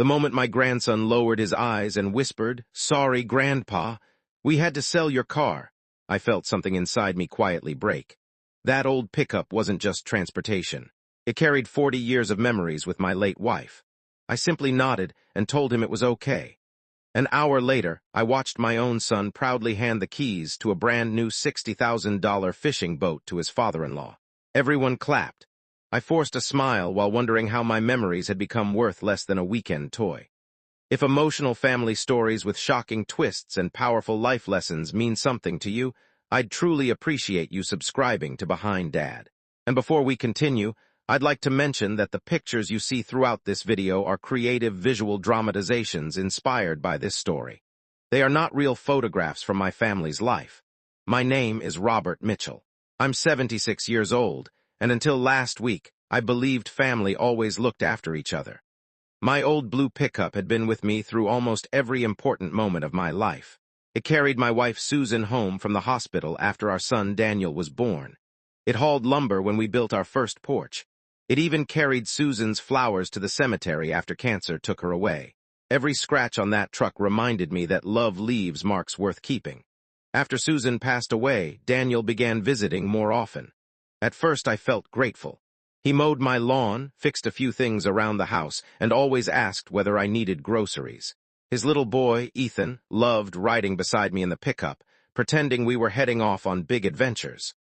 The moment my grandson lowered his eyes and whispered, "Sorry, Grandpa, we had to sell your car," I felt something inside me quietly break. That old pickup wasn't just transportation. It carried 40 years of memories with my late wife. I simply nodded and told him it was okay. An hour later, I watched my own son proudly hand the keys to a brand-new $60,000 fishing boat to his father-in-law. Everyone clapped. I forced a smile while wondering how my memories had become worth less than a weekend toy. If emotional family stories with shocking twists and powerful life lessons mean something to you, I'd truly appreciate you subscribing to Behind Dad. And before we continue, I'd like to mention that the pictures you see throughout this video are creative visual dramatizations inspired by this story. They are not real photographs from my family's life. My name is Robert Mitchell. I'm 76 years old, and until last week, I believed family always looked after each other. My old blue pickup had been with me through almost every important moment of my life. It carried my wife Susan home from the hospital after our son Daniel was born. It hauled lumber when we built our first porch. It even carried Susan's flowers to the cemetery after cancer took her away. Every scratch on that truck reminded me that love leaves marks worth keeping. After Susan passed away, Daniel began visiting more often. At first I felt grateful. He mowed my lawn, fixed a few things around the house, and always asked whether I needed groceries. His little boy, Ethan, loved riding beside me in the pickup, pretending we were heading off on big adventures.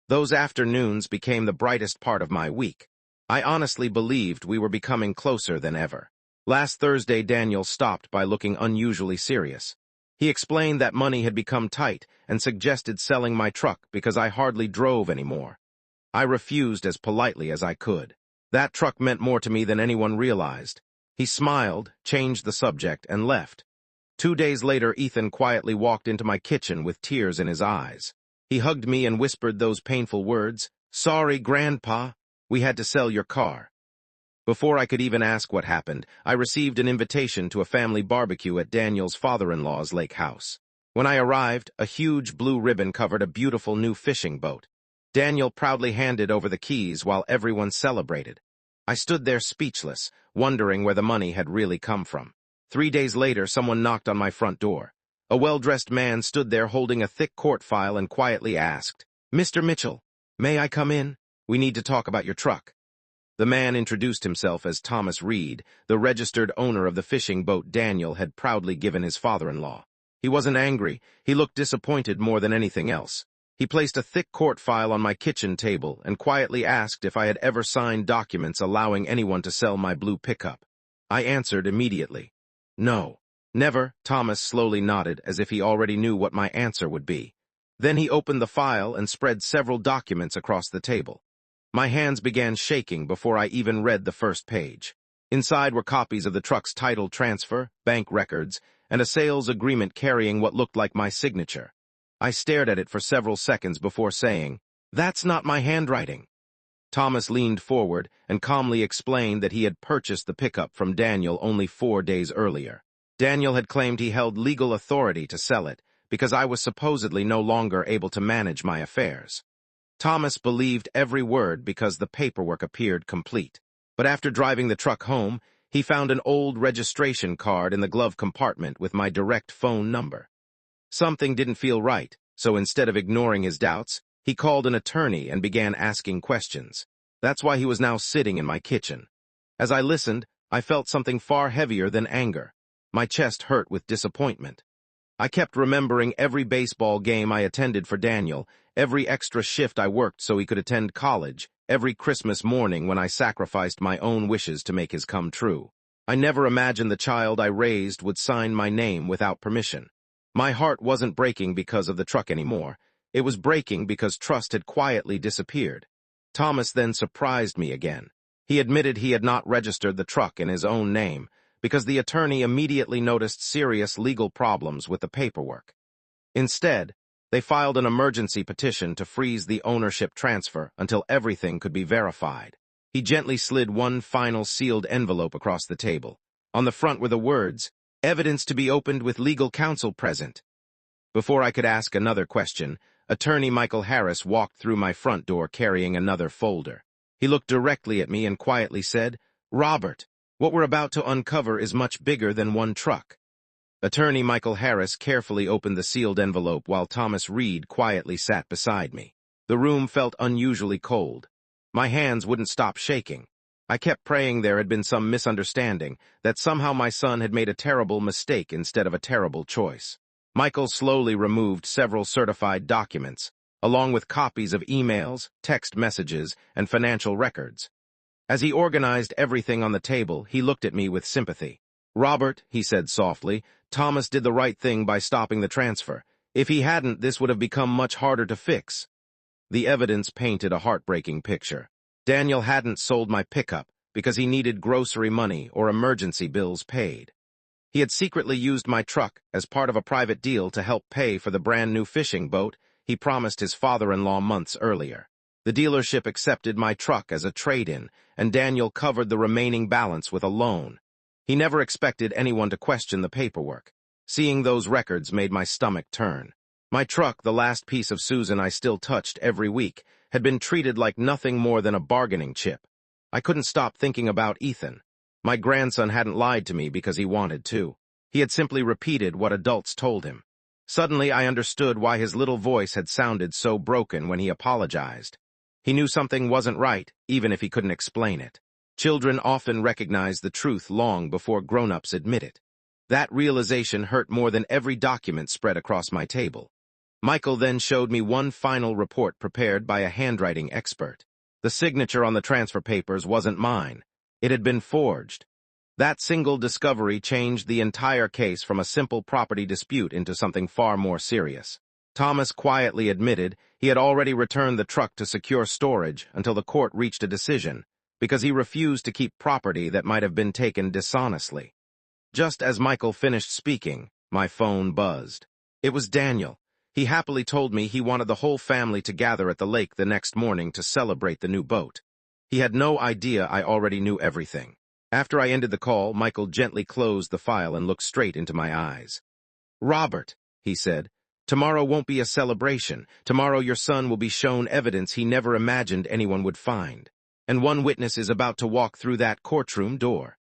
Those afternoons became the brightest part of my week. I honestly believed we were becoming closer than ever. Last Thursday, Daniel stopped by looking unusually serious. He explained that money had become tight and suggested selling my truck because I hardly drove anymore. I refused as politely as I could. That truck meant more to me than anyone realized. He smiled, changed the subject, and left. 2 days later, Ethan quietly walked into my kitchen with tears in his eyes. He hugged me and whispered those painful words, "Sorry, Grandpa, we had to sell your car." Before I could even ask what happened, I received an invitation to a family barbecue at Daniel's father-in-law's lake house. When I arrived, a huge blue ribbon covered a beautiful new fishing boat. Daniel proudly handed over the keys while everyone celebrated. I stood there speechless, wondering where the money had really come from. 3 days later, someone knocked on my front door. A well-dressed man stood there holding a thick court file and quietly asked, "Mr. Mitchell, may I come in? We need to talk about your truck." The man introduced himself as Thomas Reed, the registered owner of the fishing boat Daniel had proudly given his father-in-law. He wasn't angry. He looked disappointed more than anything else. He placed a thick court file on my kitchen table and quietly asked if I had ever signed documents allowing anyone to sell my blue pickup. I answered immediately, "No, never." Thomas slowly nodded as if he already knew what my answer would be. Then he opened the file and spread several documents across the table. My hands began shaking before I even read the first page. Inside were copies of the truck's title transfer, bank records, and a sales agreement carrying what looked like my signature. I stared at it for several seconds before saying, "That's not my handwriting." Thomas leaned forward and calmly explained that he had purchased the pickup from Daniel only 4 days earlier. Daniel had claimed he held legal authority to sell it because I was supposedly no longer able to manage my affairs. Thomas believed every word because the paperwork appeared complete. But after driving the truck home, he found an old registration card in the glove compartment with my direct phone number. Something didn't feel right, so instead of ignoring his doubts, he called an attorney and began asking questions. That's why he was now sitting in my kitchen. As I listened, I felt something far heavier than anger. My chest hurt with disappointment. I kept remembering every baseball game I attended for Daniel, every extra shift I worked so he could attend college, every Christmas morning when I sacrificed my own wishes to make his come true. I never imagined the child I raised would sign my name without permission. My heart wasn't breaking because of the truck anymore. It was breaking because trust had quietly disappeared. Thomas then surprised me again. He admitted he had not registered the truck in his own name because the attorney immediately noticed serious legal problems with the paperwork. Instead, they filed an emergency petition to freeze the ownership transfer until everything could be verified. He gently slid one final sealed envelope across the table. On the front were the words, "Evidence to be opened with legal counsel present." Before I could ask another question, Attorney Michael Harris walked through my front door carrying another folder. He looked directly at me and quietly said, "Robert, What we're about to uncover is much bigger than one truck. Attorney Michael Harris carefully opened the sealed envelope while Thomas Reed quietly sat beside me. The room felt unusually cold. My hands wouldn't stop shaking. I kept praying there had been some misunderstanding, that somehow my son had made a terrible mistake instead of a terrible choice. Michael slowly removed several certified documents, along with copies of emails, text messages, and financial records. As he organized everything on the table, he looked at me with sympathy. "Robert," he said softly, "Thomas did the right thing by stopping the transfer. If he hadn't, this would have become much harder to fix." The evidence painted a heartbreaking picture. Daniel hadn't sold my pickup because he needed grocery money or emergency bills paid. He had secretly used my truck as part of a private deal to help pay for the brand-new fishing boat he promised his father-in-law months earlier. The dealership accepted my truck as a trade-in, and Daniel covered the remaining balance with a loan. He never expected anyone to question the paperwork. Seeing those records made my stomach turn. My truck, the last piece of Susan I still touched every week, had been treated like nothing more than a bargaining chip. I couldn't stop thinking about Ethan. My grandson hadn't lied to me because he wanted to. He had simply repeated what adults told him. Suddenly, I understood why his little voice had sounded so broken when he apologized. He knew something wasn't right, even if he couldn't explain it. Children often recognize the truth long before grown-ups admit it. That realization hurt more than every document spread across my table. Michael then showed me one final report prepared by a handwriting expert. The signature on the transfer papers wasn't mine. It had been forged. That single discovery changed the entire case from a simple property dispute into something far more serious. Thomas quietly admitted he had already returned the truck to secure storage until the court reached a decision, because he refused to keep property that might have been taken dishonestly. Just as Michael finished speaking, my phone buzzed. It was Daniel. He happily told me he wanted the whole family to gather at the lake the next morning to celebrate the new boat. He had no idea I already knew everything. After I ended the call, Michael gently closed the file and looked straight into my eyes. "Robert," he said, "tomorrow won't be a celebration. Tomorrow your son will be shown evidence he never imagined anyone would find. And one witness is about to walk through that courtroom door."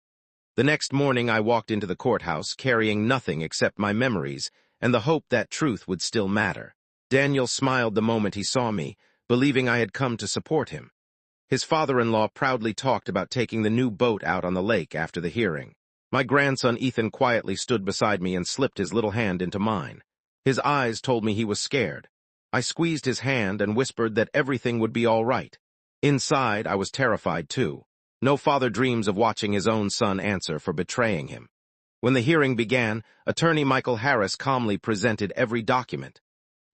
The next morning I walked into the courthouse carrying nothing except my memories and the hope that truth would still matter. Daniel smiled the moment he saw me, believing I had come to support him. His father-in-law proudly talked about taking the new boat out on the lake after the hearing. My grandson Ethan quietly stood beside me and slipped his little hand into mine. His eyes told me he was scared. I squeezed his hand and whispered that everything would be all right. Inside, I was terrified too. No father dreams of watching his own son answer for betraying him. When the hearing began, Attorney Michael Harris calmly presented every document.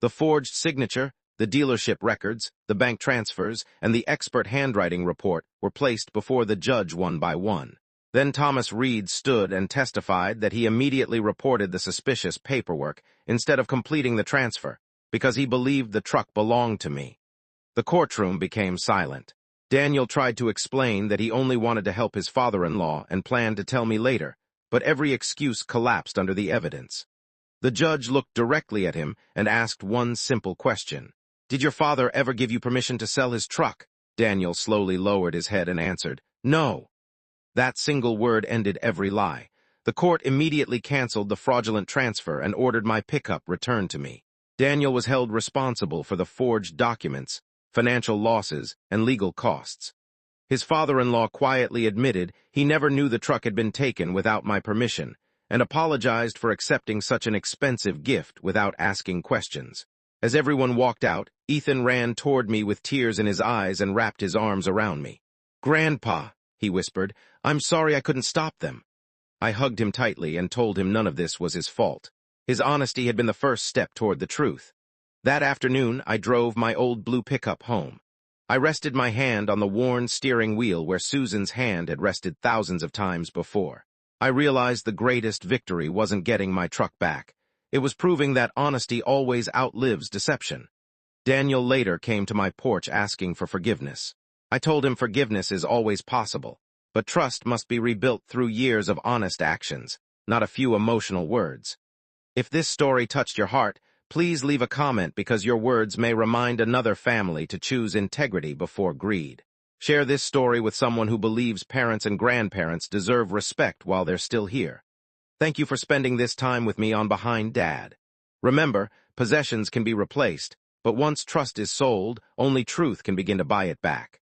The forged signature, the dealership records, the bank transfers, and the expert handwriting report were placed before the judge one by one. Then Thomas Reed stood and testified that he immediately reported the suspicious paperwork instead of completing the transfer, because he believed the truck belonged to me. The courtroom became silent. Daniel tried to explain that he only wanted to help his father-in-law and planned to tell me later, but every excuse collapsed under the evidence. The judge looked directly at him and asked one simple question. "Did your father ever give you permission to sell his truck?" Daniel slowly lowered his head and answered, "No." That single word ended every lie. The court immediately canceled the fraudulent transfer and ordered my pickup returned to me. Daniel was held responsible for the forged documents, financial losses, and legal costs. His father-in-law quietly admitted he never knew the truck had been taken without my permission, and apologized for accepting such an expensive gift without asking questions. As everyone walked out, Ethan ran toward me with tears in his eyes and wrapped his arms around me. "Grandpa," he whispered, "I'm sorry I couldn't stop them." I hugged him tightly and told him none of this was his fault. His honesty had been the first step toward the truth. That afternoon, I drove my old blue pickup home. I rested my hand on the worn steering wheel where Susan's hand had rested thousands of times before. I realized the greatest victory wasn't getting my truck back. It was proving that honesty always outlives deception. Daniel later came to my porch asking for forgiveness. I told him forgiveness is always possible, but trust must be rebuilt through years of honest actions, not a few emotional words. If this story touched your heart, please leave a comment because your words may remind another family to choose integrity before greed. Share this story with someone who believes parents and grandparents deserve respect while they're still here. Thank you for spending this time with me on Behind Dad. Remember, possessions can be replaced, but once trust is sold, only truth can begin to buy it back.